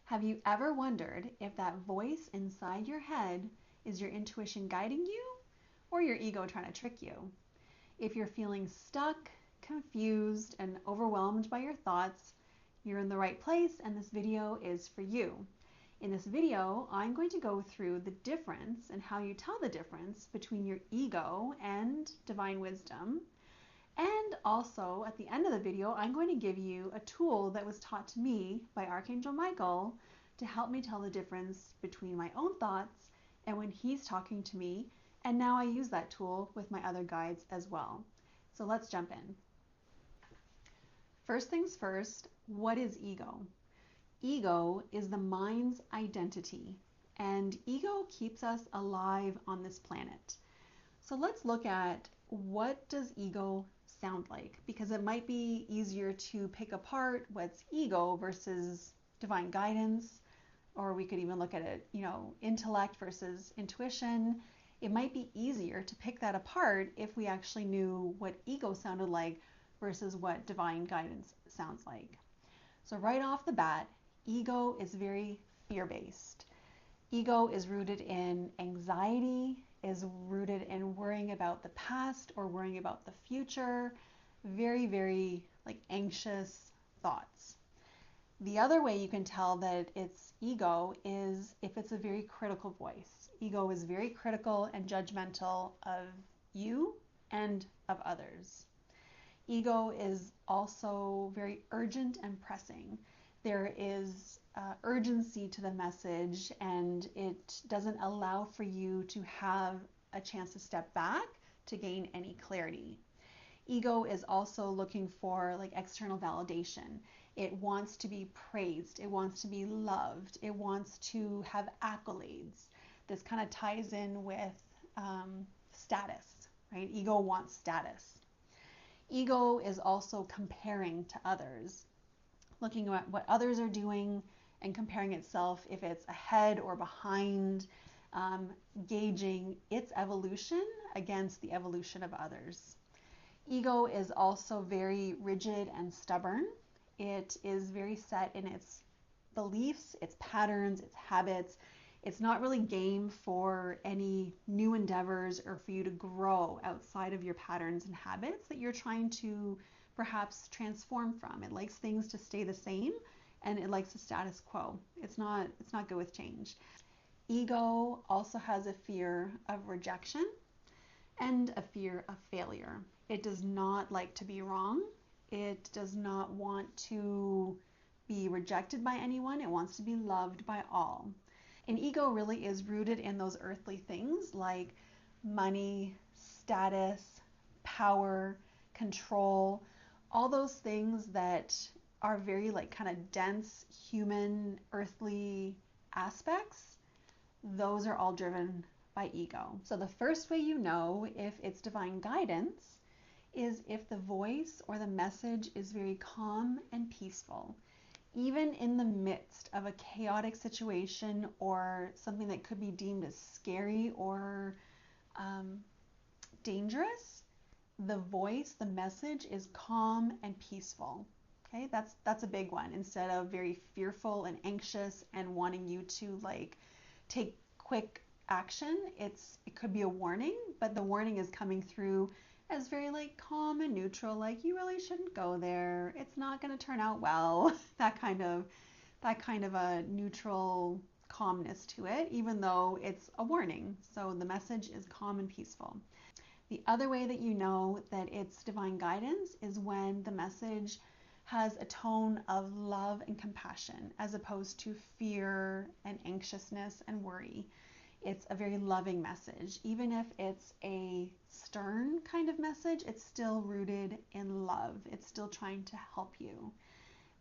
Have you ever wondered if that voice inside your head is your intuition guiding you or your ego trying to trick you? If you're feeling stuck, confused, and overwhelmed by your thoughts, you're in the right place and this video is for you. In this video, I'm going to go through the difference and how you tell the difference between your ego and divine wisdom. And also, at the end of the video, I'm going to give you a tool that was taught to me by Archangel Michael to help me tell the difference between my own thoughts and when he's talking to me. And now I use that tool with my other guides as well. So let's jump in. First things first, what is ego? Ego is the mind's identity, and ego keeps us alive on this planet. So let's look at what does ego sound like, because it might be easier to pick apart what's ego versus divine guidance, or we could even look at it, intellect versus intuition. It might be easier to pick that apart if we actually knew what ego sounded like versus what divine guidance sounds like. So right off the bat, ego is very fear-based. Ego is rooted in anxiety, is rooted in worrying about the past or worrying about the future. Very, very anxious thoughts. The other way you can tell that it's ego is if it's a very critical voice. Ego is very critical and judgmental of you and of others. Ego is also very urgent and pressing. There is urgency to the message, and it doesn't allow for you to have a chance to step back to gain any clarity. Ego is also looking for external validation. It wants to be praised. It wants to be loved. It wants to have accolades. This kind of ties in with status, right? Ego wants status. Ego is also comparing to others, looking at what others are doing and comparing itself if it's ahead or behind, gauging its evolution against the evolution of others. Ego is also very rigid and stubborn. It is very set in its beliefs, its patterns, its habits. It's not really game for any new endeavors or for you to grow outside of your patterns and habits that you're trying to perhaps transform from. It likes things to stay the same, and it likes the status quo. It's not good with change. Ego also has a fear of rejection and a fear of failure. It does not like to be wrong. It does not want to be rejected by anyone. It wants to be loved by all. And ego really is rooted in those earthly things like money, status, power, control, all those things that are very kind of dense human earthly aspects. Those are all driven by ego. So the first way you know if it's divine guidance is if the voice or the message is very calm and peaceful. Even in the midst of a chaotic situation or something that could be deemed as scary or dangerous, the voice, the message is calm and peaceful. Okay, that's a big one. Instead of very fearful and anxious and wanting you to take quick action, it could be a warning, but the warning is coming through as very calm and neutral, you really shouldn't go there. It's not going to turn out well. that kind of a neutral calmness to it, even though it's a warning. So the message is calm and peaceful. The other way that you know that it's divine guidance is when the message has a tone of love and compassion as opposed to fear and anxiousness and worry. It's a very loving message. Even if it's a stern kind of message, it's still rooted in love. It's still trying to help you.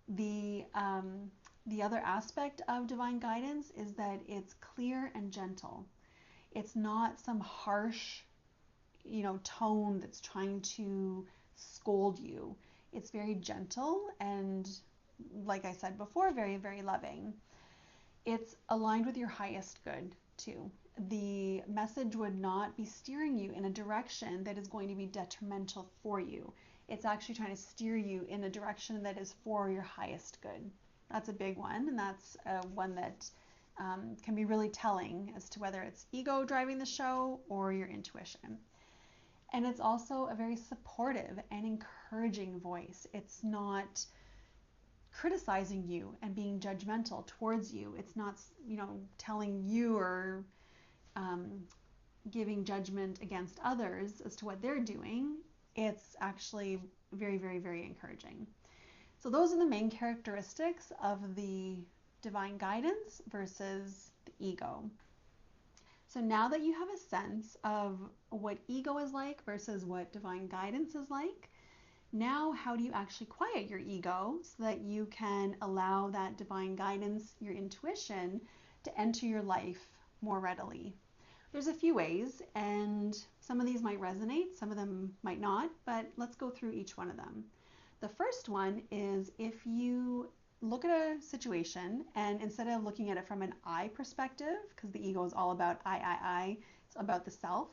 The other aspect of divine guidance is that it's clear and gentle. It's not some harsh, tone that's trying to scold you. It's very gentle and, like I said before, very, very loving. It's aligned with your highest good too. The message would not be steering you in a direction that is going to be detrimental for you. It's actually trying to steer you in a direction that is for your highest good. That's a big one, and that's one that can be really telling as to whether it's ego driving the show or your intuition. And it's also a very supportive and encouraging voice. It's not criticizing you and being judgmental towards you. It's not, telling you or giving judgment against others as to what they're doing. It's actually very, very, very encouraging. So those are the main characteristics of the divine guidance versus the ego. So now that you have a sense of what ego is like versus what divine guidance is like, now how do you actually quiet your ego so that you can allow that divine guidance, your intuition, to enter your life more readily? There's a few ways, and some of these might resonate, some of them might not, but let's go through each one of them. The first one is if you look at a situation and instead of looking at it from an I perspective, because the ego is all about I, it's about the self,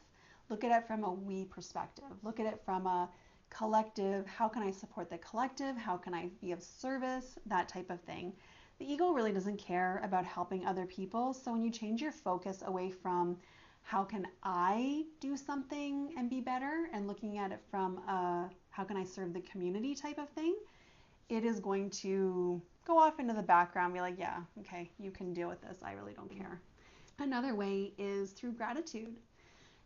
look at it from a we perspective. Look at it from a collective, how can I support the collective? How can I be of service? That type of thing. The ego really doesn't care about helping other people. So when you change your focus away from how can I do something and be better and looking at it from a how can I serve the community type of thing, it is going to go off into the background and be like, yeah, okay, you can deal with this. I really don't care. Another way is through gratitude.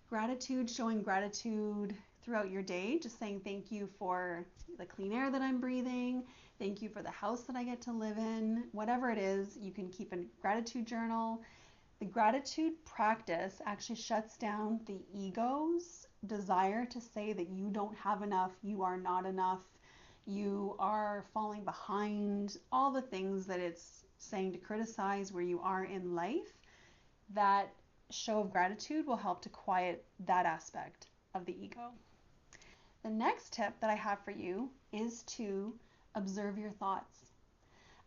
Gratitude, showing gratitude throughout your day, just saying thank you for the clean air that I'm breathing, thank you for the house that I get to live in, whatever it is, you can keep a gratitude journal. The gratitude practice actually shuts down the ego's desire to say that you don't have enough, you are not enough, you are falling behind, all the things that it's saying to criticize where you are in life. That show of gratitude will help to quiet that aspect of the ego. The next tip that I have for you is to observe your thoughts.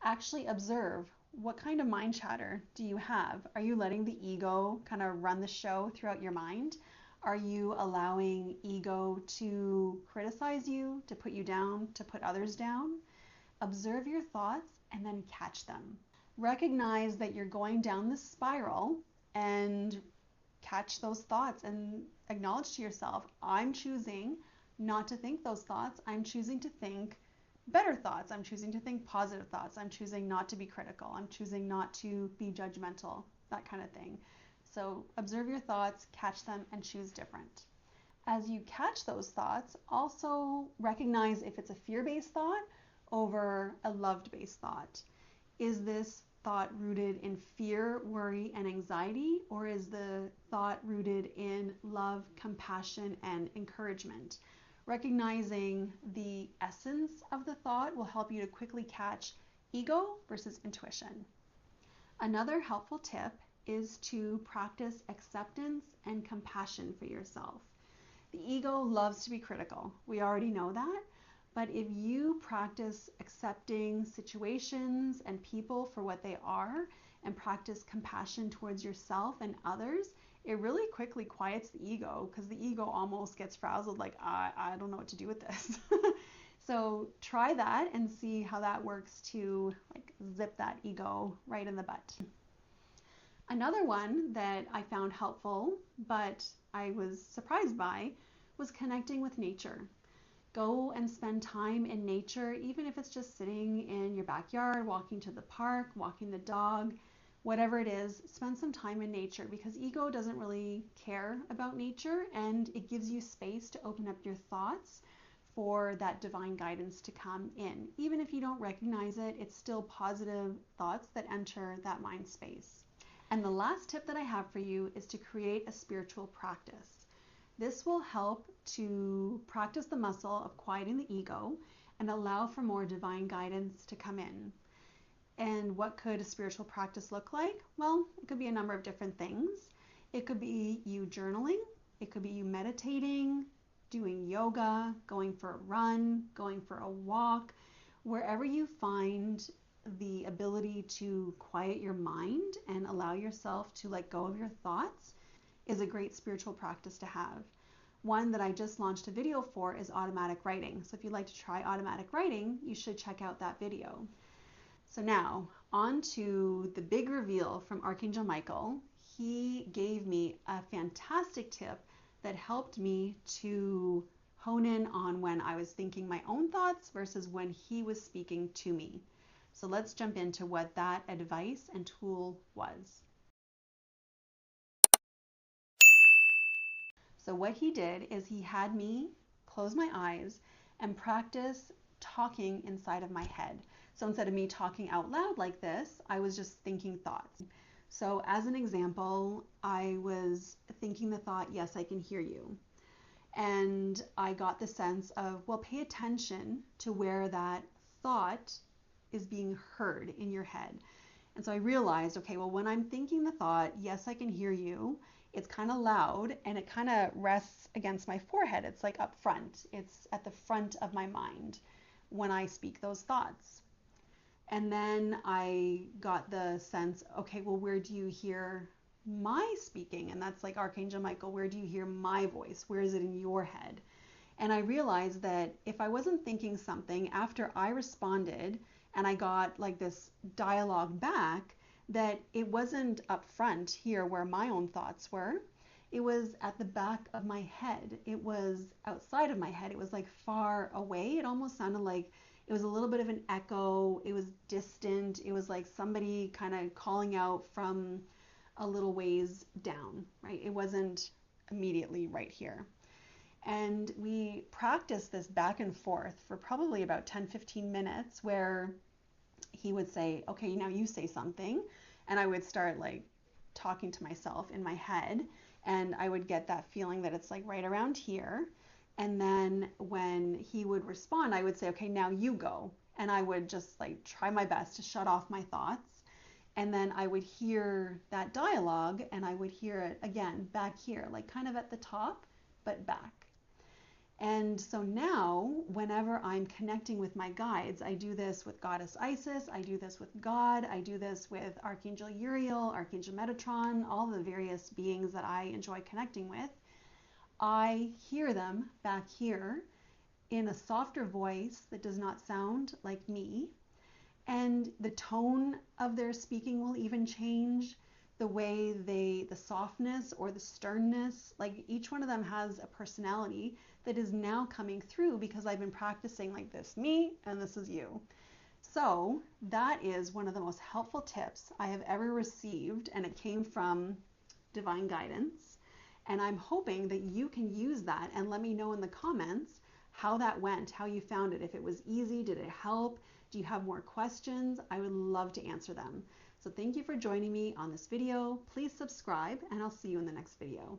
Actually observe what kind of mind chatter do you have? Are you letting the ego kind of run the show throughout your mind? Are you allowing ego to criticize you, to put you down, to put others down? Observe your thoughts and then catch them. Recognize that you're going down this spiral and catch those thoughts and acknowledge to yourself, I'm choosing not to think those thoughts. I'm choosing to think better thoughts. I'm choosing to think positive thoughts. I'm choosing not to be critical. I'm choosing not to be judgmental, that kind of thing. So observe your thoughts, catch them, and choose different. As you catch those thoughts, also recognize if it's a fear-based thought over a love-based thought. Is this thought rooted in fear, worry, and anxiety, or is the thought rooted in love, compassion, and encouragement? Recognizing the essence of the thought will help you to quickly catch ego versus intuition. Another helpful tip is to practice acceptance and compassion for yourself. The ego loves to be critical. We already know that. But if you practice accepting situations and people for what they are and practice compassion towards yourself and others, it really quickly quiets the ego because the ego almost gets frazzled like, I don't know what to do with this. So try that and see how that works to zip that ego right in the butt. Another one that I found helpful, but I was surprised by, was connecting with nature. Go and spend time in nature, even if it's just sitting in your backyard, walking to the park, walking the dog, whatever it is, spend some time in nature because ego doesn't really care about nature and it gives you space to open up your thoughts for that divine guidance to come in. Even if you don't recognize it, it's still positive thoughts that enter that mind space. And the last tip that I have for you is to create a spiritual practice. This will help to practice the muscle of quieting the ego and allow for more divine guidance to come in. And what could a spiritual practice look like? Well, it could be a number of different things. It could be you journaling. It could be you meditating, doing yoga, going for a run, going for a walk. Wherever you find the ability to quiet your mind and allow yourself to let go of your thoughts is a great spiritual practice to have. One that I just launched a video for is automatic writing. So if you'd like to try automatic writing, you should check out that video. So now on to the big reveal from Archangel Michael. He gave me a fantastic tip that helped me to hone in on when I was thinking my own thoughts versus when he was speaking to me. So let's jump into what that advice and tool was. So what he did is he had me close my eyes and practice talking inside of my head. So instead of me talking out loud like this, I was just thinking thoughts. So as an example, I was thinking the thought, yes, I can hear you. And I got the sense of, well, pay attention to where that thought is being heard in your head. And so I realized, okay, well, when I'm thinking the thought, yes, I can hear you, it's kind of loud and it kind of rests against my forehead. It's like up front. It's at the front of my mind when I speak those thoughts. And then I got the sense, okay, well, where do you hear my speaking? And that's like Archangel Michael, where do you hear my voice? Where is it in your head? And I realized that if I wasn't thinking something after I responded and I got like this dialogue back, that it wasn't up front here where my own thoughts were. It was at the back of my head. It was outside of my head. It was like far away. It almost sounded like it was a little bit of an echo. It was distant. It was like somebody kind of calling out from a little ways down, right? It wasn't immediately right here. And we practiced this back and forth for probably about 10-15 minutes where he would say, okay, now you say something. And I would start like talking to myself in my head. And I would get that feeling that it's like right around here. And then when he would respond, I would say, okay, now you go. And I would just like try my best to shut off my thoughts. And then I would hear that dialogue and I would hear it again back here, like kind of at the top, but back. And so now, whenever I'm connecting with my guides, I do this with Goddess Isis, I do this with God, I do this with Archangel Uriel, Archangel Metatron, all the various beings that I enjoy connecting with. I hear them back here in a softer voice that does not sound like me. And the tone of their speaking will even change, the way the softness or the sternness, like each one of them has a personality that is now coming through because I've been practicing like this, me, and this is you. So that is one of the most helpful tips I have ever received, and it came from divine guidance. And I'm hoping that you can use that and let me know in the comments how that went, how you found it. If it was easy, did it help? Do you have more questions? I would love to answer them. So thank you for joining me on this video. Please subscribe and I'll see you in the next video.